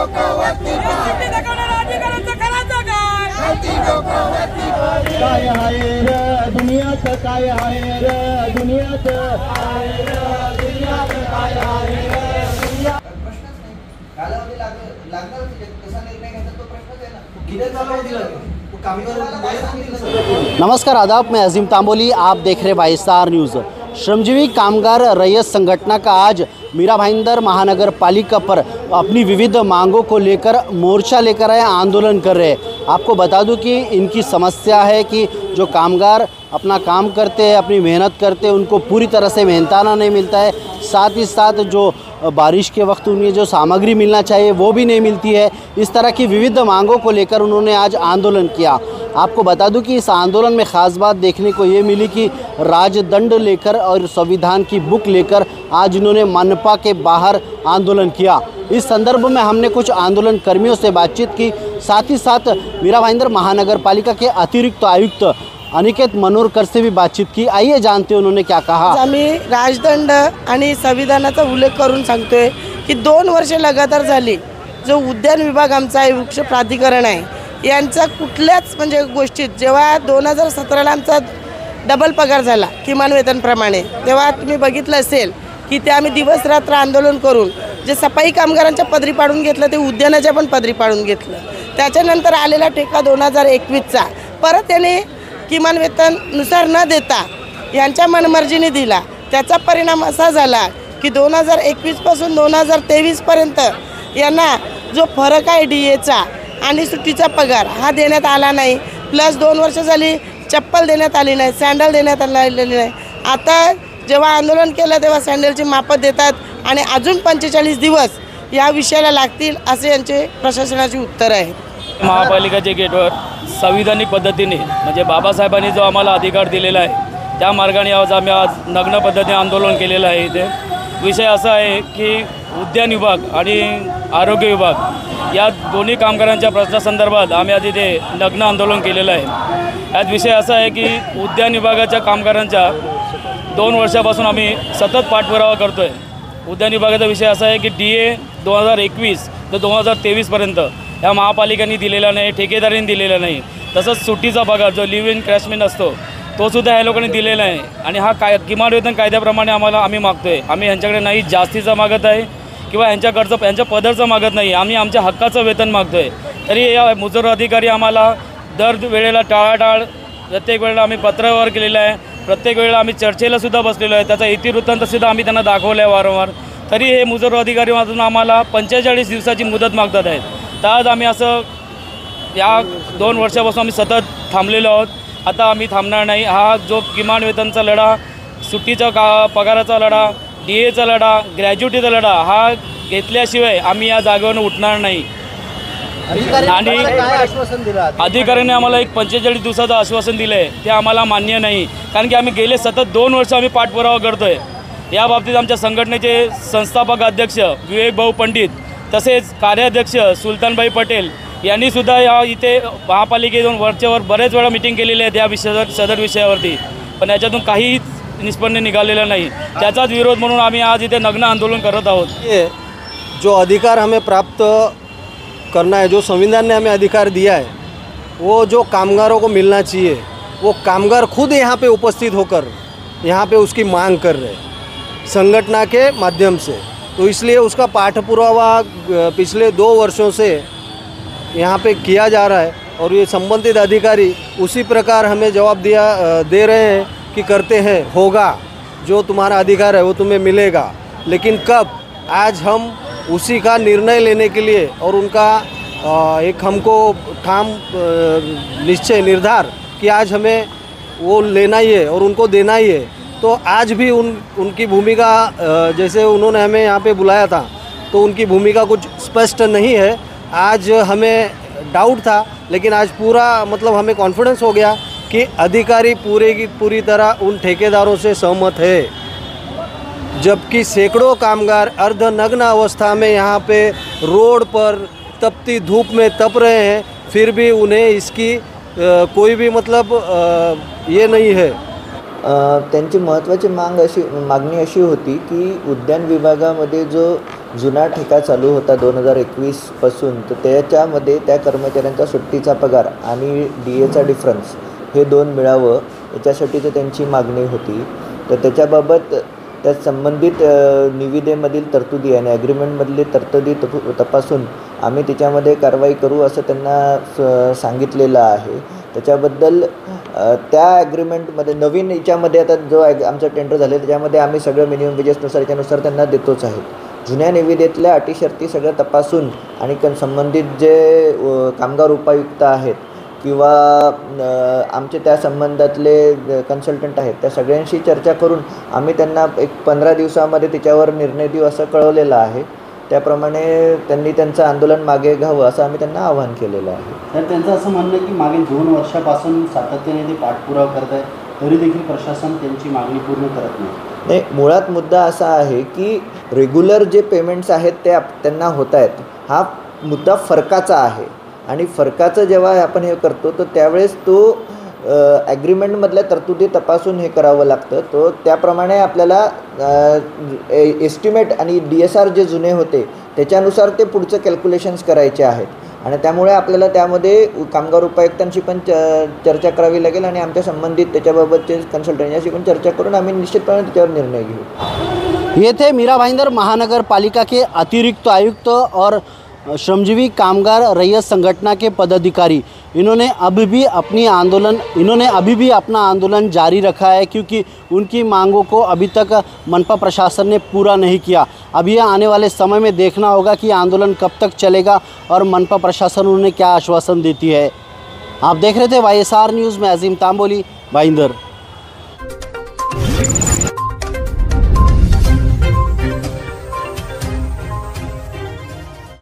काय आहे रे दुनियात, काय आहे रे दुनियात, काय आहे रे दुनियात. कालावधी लागणार कसा निर्णय घ्यायचा तो प्रश्नच आहे ना. किती कालावधी लागेल? नमस्कार आदाब, मैं अजीम तांबोली, आप देख रहे वाईस्टार न्यूज़। श्रमजीवी कामगार रैयत संगठन का आज मीरा भाईंदर महानगर पालिका पर अपनी विविध मांगों को लेकर मोर्चा लेकर आए, आंदोलन कर रहे हैं। आपको बता दूं कि इनकी समस्या है कि जो कामगार अपना काम करते हैं, अपनी मेहनत करते हैं, उनको पूरी तरह से मेहनताना नहीं मिलता है। साथ ही साथ जो बारिश के वक्त उन्हें जो सामग्री मिलना चाहिए वो भी नहीं मिलती है। इस तरह की विविध मांगों को लेकर उन्होंने आज आंदोलन किया। आपको बता दूं कि इस आंदोलन में ख़ास बात देखने को ये मिली कि राजदंड लेकर और संविधान की बुक लेकर आज इन्होंने मनपा के बाहर आंदोलन किया। इस संदर्भ में हमने कुछ आंदोलन कर्मियों से बातचीत की, साथ ही साथ मीरा भाईंदर महानगर पालिका के अतिरिक्त आयुक्त अनिकेत मनोरकर से भी बातचीत की। आइए जानते हैं उन्होंने क्या कहा। आम्ही राजदंड आणि संविधानाचा उल्लेख करून सांगतोय की 2 वर्ष लगातार झाली जो उद्यान विभाग आमचा आहे, वृक्ष प्राधिकरण आहे, यांचा कुठल्याच म्हणजे गोष्टीत जेव्हा 2017ला आमचा डबल पगार झाला किमान वेतनप्रमाणे, तेव्हा तुम्ही बघितलं असेल की ते आम्ही दिवस रात्र आंदोलन करून जे सफाई कामगारांच्या पदरी पाडून घेतलं ते उद्यानाच्या पण पदरी पाडून घेतलं। त्याच्यानंतर आलेला ठेका 2021चा परत त्याने किमान वेतननुसार न देता यांच्या मनमर्जीने दिला। त्याचा परिणाम असा झाला की 2021 पासून 2023 पर्यंत यांना जो फरक आहे डीएचा आणि सुट्टीचा पगार हा देण्यात आला नाही। प्लस 2 वर्ष झाली चप्पल देण्यात आली नाही, सँडल देण्यात आलेली नाही। आता जेव्हा आंदोलन केलं तेव्हा सँडलची मापत देतात आणि अजून 45 दिवस या विषयाला लागतील असे यांचे प्रशासनाची उत्तर आहे। महापालिकेच्या गेटवर संविधानिक पद्धतीने म्हणजे बाबासाहेबांनी जो आम्हाला अधिकार दिलेला आहे त्या मार्गाने आज आम्ही नग्न पद्धतीने आंदोलन केलेलं आहे। इथे विषय असा आहे की उद्यान विभाग आणि आरोग्य विभाग या दोन्ही कामगारांच्या प्रश्नासंदर्भात आम्ही आज इथे नग्न आंदोलन केलेलं आहे। यात विषय असा आहे की उद्यान विभागाच्या कामगारांच्या 2 वर्षापासून आम्ही सतत पाठपुरावा करतो आहे। उद्यान विभागाचा विषय असा आहे की DA 2021 ते 2023पर्यंत या महापालिकांनी दिलेला नाही, ठेकेदारांनी दिलेला नाही। तसंच सुट्टीचा पगार जो लिव्ह इन क्रॅशमेन असतो तो सुद्धा ह्या लोकांनी दिलेला आहे आणि हा किमान वेतन कायद्याप्रमाणे आम्ही मागतोय। आम्ही यांच्याकडे नाही जास्तीचं मागत आहे किंवा यांच्या पदरचं मागत नाही, आम्ही आमच्या हक्काचं वेतन मागतोय। तरी या मुजोर अधिकारी आम्हाला दर वेळेला टाळाटाळ, प्रत्येक वेळेला आम्ही पत्रावर केलेलं आहे, प्रत्येक वेळेला आम्ही चर्चेला सुद्धा बसलेलो आहे, त्याचा इतिवृत्तांतसुद्धा आम्ही त्यांना दाखवलं आहे वारंवार। तरी हे मुजोर अधिकारी मात्र आम्हाला 45 दिवसाची मुदत मागतात आहेत। तर आज आम्ही असं या 2 वर्षापासून आम्ही सतत थांबलेलो आहोत। आता आम्ही थांबणार नाही। हा जो किमान वेतनचा लढा, सुट्टीचा पगाराचा लढा, DAचा लढा, ग्रॅज्युटीचा लढा हा घेतल्याशिवाय आम्ही या जागेवरून उठणार नाही। आणि अधिकाऱ्यांनी आम्हाला एक 45 दिवसाचं आश्वासन दिलं आहे, ते आम्हाला मान्य नाही, कारण की आम्ही गेले सतत 2 वर्ष आम्ही पाठपुरावा करतो आहे। या बाबतीत आमच्या संघटनेचे संस्थापक अध्यक्ष विवेक भाऊ पंडित तसेच कार्याध्यक्ष सुलतानबाई पटेल यांनी सुद्धा या इथे महापालिकेतून वरच्यावर बरेच वेळा मीटिंग केलेली आहे या सदर विषयावरती, पण याच्यातून काहीच निष्पन्न निघालेला नाही। त्याचाच विरोध म्हणून आम्ही आज इथे नग्न आंदोलन करत आहोत। ये जो अधिकार हमें प्राप्त करना है, जो संविधान ने हमें अधिकार दिया है, वो जो कामगारों को मिलना चाहिए, वो कामगार खुद यहाँ पे उपस्थित होकर यहाँ पे उसकी मांग कर रहे हैं संगठन के माध्यम से। तो इसलिए उसका पाठपुरावा पिछले 2 वर्षों से यहाँ पे किया जा रहा है और ये संबंधित अधिकारी उसी प्रकार हमें जवाब दे रहे हैं कि करते हैं, होगा, जो तुम्हारा अधिकार है वो तुम्हें मिलेगा, लेकिन कब। आज हम उसी का निर्णय लेने के लिए और उनका एक हमको ठाम निश्चय निर्धार कि आज हमें वो लेना ही है और उनको देना ही है। तो आज भी उनकी भूमिका, जैसे उन्होंने हमें यहाँ पे बुलाया था तो उनकी भूमिका कुछ स्पष्ट नहीं है। आज हमें डाउट था, लेकिन आज पूरा मतलब हमें कॉन्फिडेंस हो गया कि अधिकारी पूरी तरह उन ठेकेदारों से सहमत है। जबकि सैकड़ों कामगार अर्धनग्न अवस्था में यहाँ पे रोड पर तपती धूप में तप रहे हैं, फिर भी उन्हें इसकी कोई भी मतलब ये नहीं है। त्यांची महत्त्वाची मागणी अशी होती की उद्यान विभागामध्ये जो जुना ठेका चालू होता 2021पासून, तर त्याच्यामध्ये त्या कर्मचाऱ्यांचा सुट्टीचा पगार आणि DAचा डिफरन्स हे 2 मिळावं याच्यासाठीच त्यांची मागणी होती. तर त्याच्याबाबत त्या संबंधित निविदेमधील तरतुदी आणि ॲग्रीमेंटमधली तरतुदी तपासून आम्ही त्याच्यामध्ये कारवाई करू असं त्यांना सांगितलेलं आहे. त्याच्याबद्दल त्या ॲग्रीमेंटमध्ये नवीन याच्यामध्ये आता जो आमचं टेंडर झालं त्याच्यामध्ये आम्ही सगळं मिनिमम वेजेसनुसार याच्यानुसार त्यांना देतोच आहेत. जुन्या निविदेतल्या अटी शर्ती सगळं तपासून आणि संबंधित जे कामगार उपायुक्त आहेत किंवा आमचे त्या संबंधातले कन्सल्टंट आहेत त्या सगळ्यांशी चर्चा करून आम्ही त्यांना एक 15 दिवसामध्ये त्याच्यावर निर्णय देऊ असं कळवलेलं आहे. त्याप्रमाणे त्यांनी त्यांचं आंदोलन मागे घ्यावं असं आम्ही त्यांना आवाहन केलेलं आहे. तर त्यांचं असं म्हणणं आहे की मागील 2 वर्षापासून सातत्याने ते पाठपुरावा करत आहे, तरी देखील प्रशासन त्यांची मागणी पूर्ण करत नाही. मुळात मुद्दा असा आहे की रेग्युलर जे पेमेंट्स आहेत ते त्यांना होत आहेत. हा मुद्दा फरकाचा आहे आणि फरकाचं जेव्हा आपण हे करतो तर त्यावेळेस तो ॲग्रीमेंटमधल्या तरतुदी तपासून हे करावं लागतं. तो त्याप्रमाणे आपल्याला एस्टिमेट आणि DSR जे जुने होते त्याच्यानुसार ते पुढचं कॅल्क्युलेशन्स करायचे आहेत आणि त्यामुळे आपल्याला त्यामध्ये कामगार उपायुक्तांशी पण चर्चा करावी लागेल आणि आमच्या संबंधित त्याच्याबाबतचे कन्सल्टंटशी पण चर्चा करून आम्ही निश्चितपणे त्याच्यावर निर्णय घेऊ. ये थे मीरा भाईंदर महानगर पालिका के अतिरिक्त आयुक्त और श्रमजीवी कामगार रैयत संगठना के पदाधिकारी. इन्होंने अभी भी अपना आंदोलन जारी रखा है क्योंकि उनकी मांगों को अभी तक मनपा प्रशासन ने पूरा नहीं किया. अब ये आने वाले समय में देखना होगा कि आंदोलन कब तक चलेगा और मनपा प्रशासन उन्हें क्या आश्वासन देती है. आप देख रहे थे YSR न्यूज़ में अजीम तांबोली, भाईंदर.